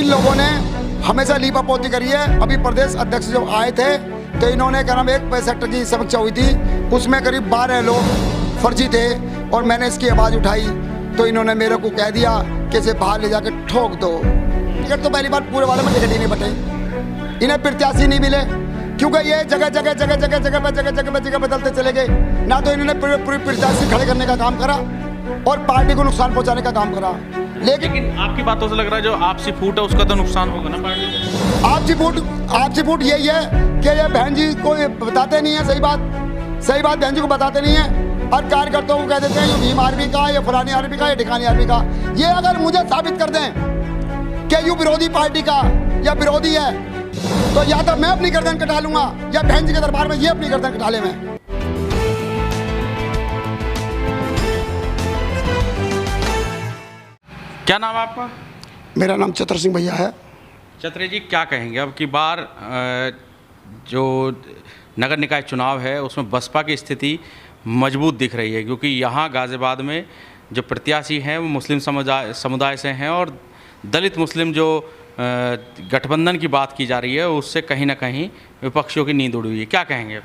इन लोगों ने हमेशा लीपापोती करी है। अभी प्रदेश अध्यक्ष जब आए थे तो इन्होंने क्या नाम एक सेक्टर की समीक्षा हुई थी, उसमें करीब 12 लोग फर्जी थे और मैंने इसकी आवाज़ उठाई तो इन्होंने मेरे को कह दिया कि इसे बाहर ले जाके ठोक दो। टिकट तो पहली बार पूरे वाले में टिकट ही नहीं बटे, इन्हें प्रत्याशी नहीं मिले क्योंकि ये जगह बदलते चले गए। ना तो इन्होंने पूरे प्रत्याशी खड़े करने का काम करा और पार्टी को नुकसान पहुंचाने का काम करा। लेकिन आपकी बातों से लग रहा है जो आपसी फूट है उसका तो नुकसान होगा ना पार्टी को। आपसी फूट यही है कि ये बहन जी को बताते नहीं है सही बात बहन जी को बताते नहीं है और कार्यकर्ताओं को कह देते हैं ये भीम आर्मी का, ये फलानी आर्मी का, ये ठिकानी आर्मी का। ये अगर मुझे साबित कर दें कि यू विरोधी पार्टी का या विरोधी है तो या तो मैं अपनी गर्दन कटा लूंगा या बहन जी के दरबार में ये अपनी गर्दन कटा ले। मैं क्या नाम है आपका? मेरा नाम चतर सिंह भैया है। चतरे जी, क्या कहेंगे अब की बार जो नगर निकाय चुनाव है उसमें बसपा की स्थिति मजबूत दिख रही है, क्योंकि यहाँ गाज़ियाबाद में जो प्रत्याशी हैं वो मुस्लिम समुदाय से हैं और दलित मुस्लिम जो गठबंधन की बात की जा रही है उससे कहीं ना कहीं विपक्षियों की नींद उड़ी हुई है। क्या कहेंगे?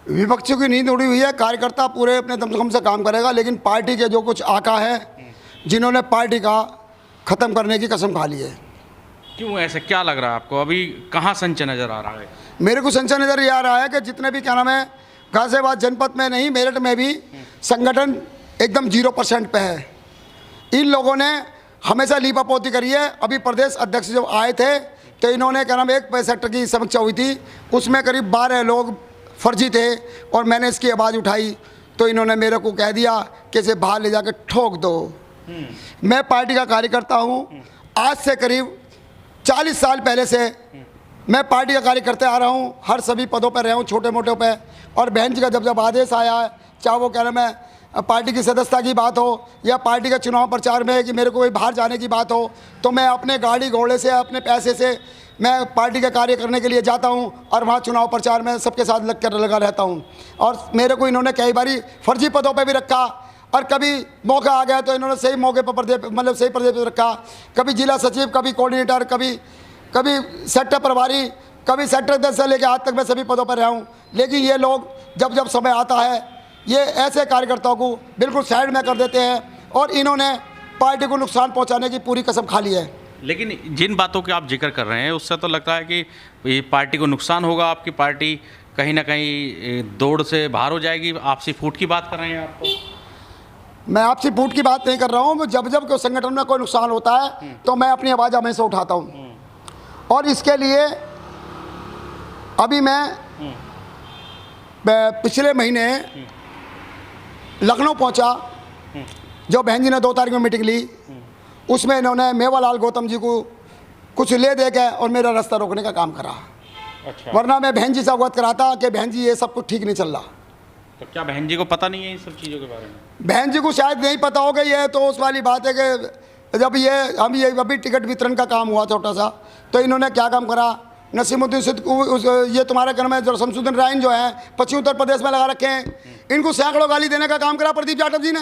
विपक्षियों की नींद उड़ी हुई है। कार्यकर्ता पूरे अपने दमखम से काम करेगा, लेकिन पार्टी के जो कुछ आका है जिन्होंने पार्टी का ख़त्म करने की कसम खा ली है। क्यों ऐसे, क्या लग रहा है आपको? अभी कहाँ संचय नज़र आ रहा है? मेरे को संचय नज़र ये आ रहा है कि जितने भी क्या नाम है गाज़ियाबाद जनपद में नहीं मेरठ में भी संगठन एकदम 0% पे है। इन लोगों ने हमेशा लीपापोती करी है। अभी प्रदेश अध्यक्ष जब आए थे तो इन्होंने क्या नाम एक सेक्टर की समीक्षा हुई थी, उसमें करीब 12 लोग फर्जी थे और मैंने इसकी आवाज़ उठाई तो इन्होंने मेरे को कह दिया कि इसे बाहर ले जाकर ठोक दो। मैं पार्टी का कार्यकर्ता हूँ। आज से करीब 40 साल पहले से मैं पार्टी का कार्य करते आ रहा हूँ, हर सभी पदों पर रहा हूँ, छोटे मोटे पे। और बहन जी का जब आदेश आया है, चाहे वो कह रहे मैं पार्टी की सदस्यता की बात हो या पार्टी का चुनाव प्रचार में कि मेरे को कोई बाहर जाने की बात हो, तो मैं अपने गाड़ी घोड़े से अपने पैसे से मैं पार्टी का कार्य करने के लिए जाता हूं और वहां चुनाव प्रचार में सबके साथ लगा रहता हूं। और मेरे को इन्होंने कई बारी फर्जी पदों पे भी रखा और कभी मौका आ गया तो इन्होंने सही मौके पर सही प्रदेश पर रखा। कभी जिला सचिव, कभी कोऑर्डिनेटर, कभी सेक्टर प्रभारी, कभी सेक्टर अध्यक्ष से लेकर आज तक मैं सभी पदों पर रहा हूँ। लेकिन ये लोग जब समय आता है ये ऐसे कार्यकर्ताओं को बिल्कुल साइड में कर देते हैं और इन्होंने पार्टी को नुकसान पहुँचाने की पूरी कसम खा ली है। लेकिन जिन बातों के आप जिक्र कर रहे हैं उससे तो लगता है कि पार्टी को नुकसान होगा, आपकी पार्टी कहीं ना कहीं दौड़ से बाहर हो जाएगी। आपसी फूट की बात कर रहे हैं आप? तो मैं आपसी फूट की बात नहीं कर रहा हूँ। जब कोई संगठन में कोई नुकसान होता है तो मैं अपनी आवाज़ हमेशा उठाता हूँ और इसके लिए अभी मैं पिछले महीने लखनऊ पहुँचा, जो बहन जी ने 2 तारीख में मीटिंग ली, उसमें इन्होंने मेवालाल गौतम जी को कुछ ले दे के और मेरा रास्ता रोकने का काम करा। अच्छा। वरना मैं बहन जी से अवगत कराता कि बहन जी ये सब कुछ ठीक नहीं चल रहा। तो क्या बहन जी को पता नहीं है इन सब चीज़ों के बारे में? बहन जी को शायद नहीं पता होगा। ये तो उस वाली बात है कि जब ये अभी टिकट वितरण का काम हुआ छोटा सा, तो इन्होंने क्या काम करा, नसीमुद्दीन ये तुम्हारे घर में जो शमसुद्दीन राइन जो है पश्चिम उत्तर प्रदेश में लगा रखे हैं, इनको सैकड़ों गाली देने का काम करा प्रदीप जाटव जी ने।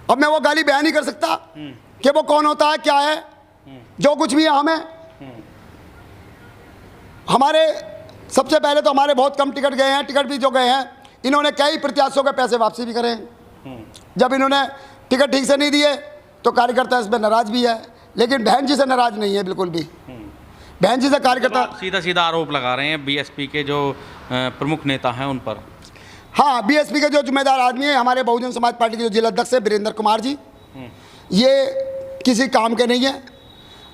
अब मैं वो गाली बयान नहीं कर सकता कि वो कौन होता है, क्या है, जो कुछ भी है। हमारे सबसे पहले तो हमारे बहुत कम टिकट गए हैं, टिकट भी जो गए हैं इन्होंने कई प्रत्याशियों के पैसे वापसी भी करे हैं। जब इन्होंने टिकट ठीक से नहीं दिए तो कार्यकर्ता इसमें नाराज भी है, लेकिन बहन जी से नाराज नहीं है बिल्कुल भी। बहन जी से कार्यकर्ता सीधा आरोप लगा रहे हैं बीएसपी के जो प्रमुख नेता हैं उन पर। हाँ, बीएसपी के जो जिम्मेदार आदमी है, हमारे बहुजन समाज पार्टी के जो जिला अध्यक्ष है वीरेंद्र कुमार जी, ये किसी काम के नहीं है।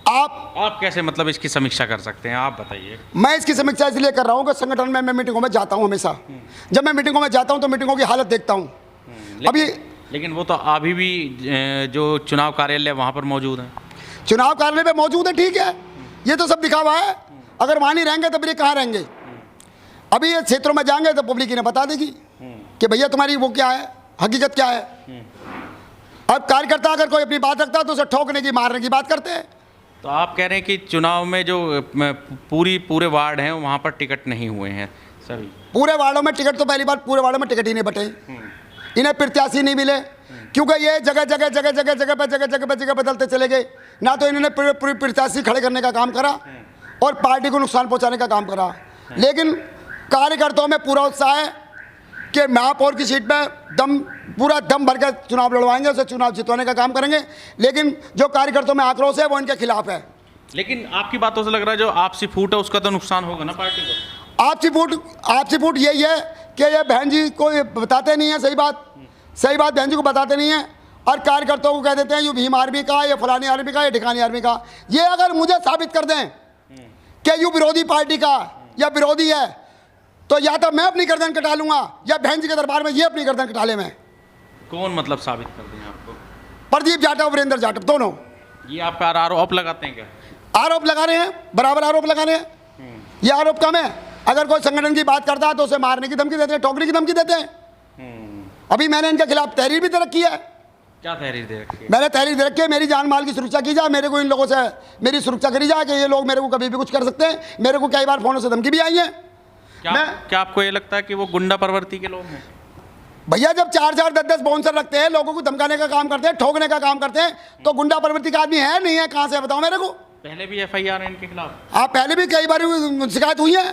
आप कैसे मतलब इसकी समीक्षा कर सकते हैं, आप बताइए? मैं इसकी समीक्षा इसलिए कर रहा हूँ कि संगठन में मैं मीटिंगों में जाता हूँ हमेशा। जब मैं मीटिंगों में जाता हूँ तो मीटिंगों की हालत देखता हूँ। लेकिन वो तो अभी भी जो चुनाव कार्यालय वहाँ पर मौजूद है। चुनाव कार्यालय पे मौजूद है, ठीक है, ये तो सब दिखावा है। अगर वहाँ नहीं रहेंगे तो फिर कहाँ रहेंगे? अभी ये क्षेत्रों में जाएंगे तो पब्लिक इन्हें बता देगी कि भैया तुम्हारी वो क्या है, हकीकत क्या है। अब कार्यकर्ता अगर कोई अपनी बात रखता है तो उसे ठोकने की, मारने की बात करते हैं। तो आप कह रहे हैं कि चुनाव में जो पूरे वार्ड हैं वहाँ पर टिकट नहीं हुए हैं सभी? पूरे वार्डों में टिकट तो पहली बार पूरे वार्डों में टिकट ही नहीं बटे, इन्हें प्रत्याशी नहीं मिले क्योंकि ये जगह पे बदलते चले गए। ना तो इन्होंने प्रत्याशी खड़े करने का काम करा और पार्टी को नुकसान पहुंचाने का काम करा। लेकिन कार्यकर्ताओं में पूरा उत्साह है कि महापौर की सीट पे पूरा दम भर के चुनाव लड़वाएंगे, उसे चुनाव जितवाने का काम करेंगे। लेकिन जो कार्यकर्ताओं में आक्रोश है वो इनके खिलाफ है। लेकिन आपकी बातों से लग रहा है जो आपसी फूट है उसका तो नुकसान होगा ना पार्टी को। आपसी फूट यही है कि ये बहन जी को ये बताते नहीं है सही बात बहन जी को बताते नहीं है और कार्यकर्ताओं को कह देते हैं ये भीम आर्मी का, ये फलानी आर्मी का, ये ठिकानी आर्मी का। ये अगर मुझे साबित कर दें कि यू विरोधी पार्टी का या विरोधी है तो या तो मैं अपनी गर्दन कटा लूंगा या बहन जी के दरबार में ये अपनी गर्दन कटा ले। मैं कौन मतलब साबित कर दें आपको? प्रदीप जाटव, वीरेंद्र जाटव दोनों। ये आप पर आरोप लगाते हैं क्या? आरोप लगा रहे हैं, बराबर आरोप लगा रहे हैं। ये आरोप कम है। अगर कोई संगठन की बात करता है तो उसे मारने की धमकी देते हैं, ठोकने की धमकी देते हैं। अभी मैंने इनके खिलाफ तहरीर भी दे रखी है। क्या तहरीर दे रखी है? मैंने तहरीर दे रखी है, मेरी जान माल की सुरक्षा की जाए, मेरे को इन लोगों से मेरी सुरक्षा करी जाए कि ये लोग मेरे को कभी भी कुछ कर सकते हैं। मेरे को कई बार फोनों से धमकी भी आई है। क्या आपको ये लगता है कि वो गुंडा प्रवृत्ति के लोग हैं? भैया जब 4-4, 10-10 बाउंसर रखते हैं, लोगों को धमकाने का काम करते हैं, ठोकने का काम करते हैं, तो गुंडा प्रवृत्ति का आदमी है नहीं है? कहाँ से बताओ मेरे को। पहले भी FIR है इनके खिलाफ? आप पहले भी कई बार शिकायत हुई है।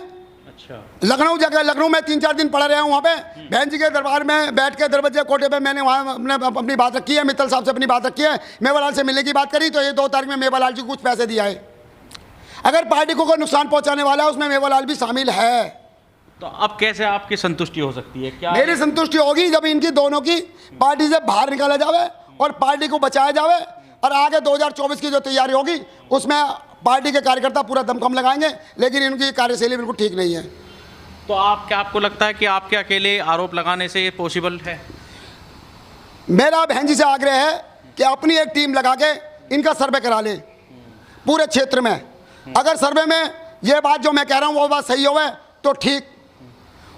अच्छा। लखनऊ में 3-4 दिन पड़ा रहा हूँ। वहाँ पे बहन जी के दरबार में बैठ के दरवाजे कोटे पे मैंने वहाँ अपनी बात रखी है, मित्तल साहब से अपनी बात रखी है, मेवालाल से मिलने की बात करी तो ये 2 तारीख में मेवालाल जी को कुछ पैसे दिया है। अगर पार्टी को कोई नुकसान पहुँचाने वाला है उसमें मेवालाल भी शामिल है। तो अब कैसे आपकी संतुष्टि हो सकती है? क्या मेरी संतुष्टि होगी जब इनकी दोनों की पार्टी से बाहर निकाला जावे और पार्टी को बचाया जावे और आगे 2024 की जो तैयारी होगी उसमें पार्टी के कार्यकर्ता पूरा दमखम लगाएंगे। लेकिन इनकी कार्यशैली बिल्कुल ठीक नहीं है। तो आपको लगता है कि आपके अकेले आरोप लगाने से ये पॉसिबल है? मेरा बहन जी से आग्रह है कि अपनी एक टीम लगा के इनका सर्वे करा ले पूरे क्षेत्र में। अगर सर्वे में ये बात जो मैं कह रहा हूँ वो बात सही होवे तो ठीक,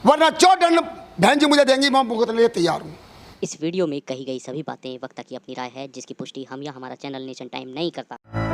वरना 4 दंड बहन जी मुझे देंगी, मैं भुगतने के लिए तैयार हूँ। इस वीडियो में कही गई सभी बातें वक्ता की अपनी राय है जिसकी पुष्टि हम या हमारा चैनल नेशन टाइम नहीं करता।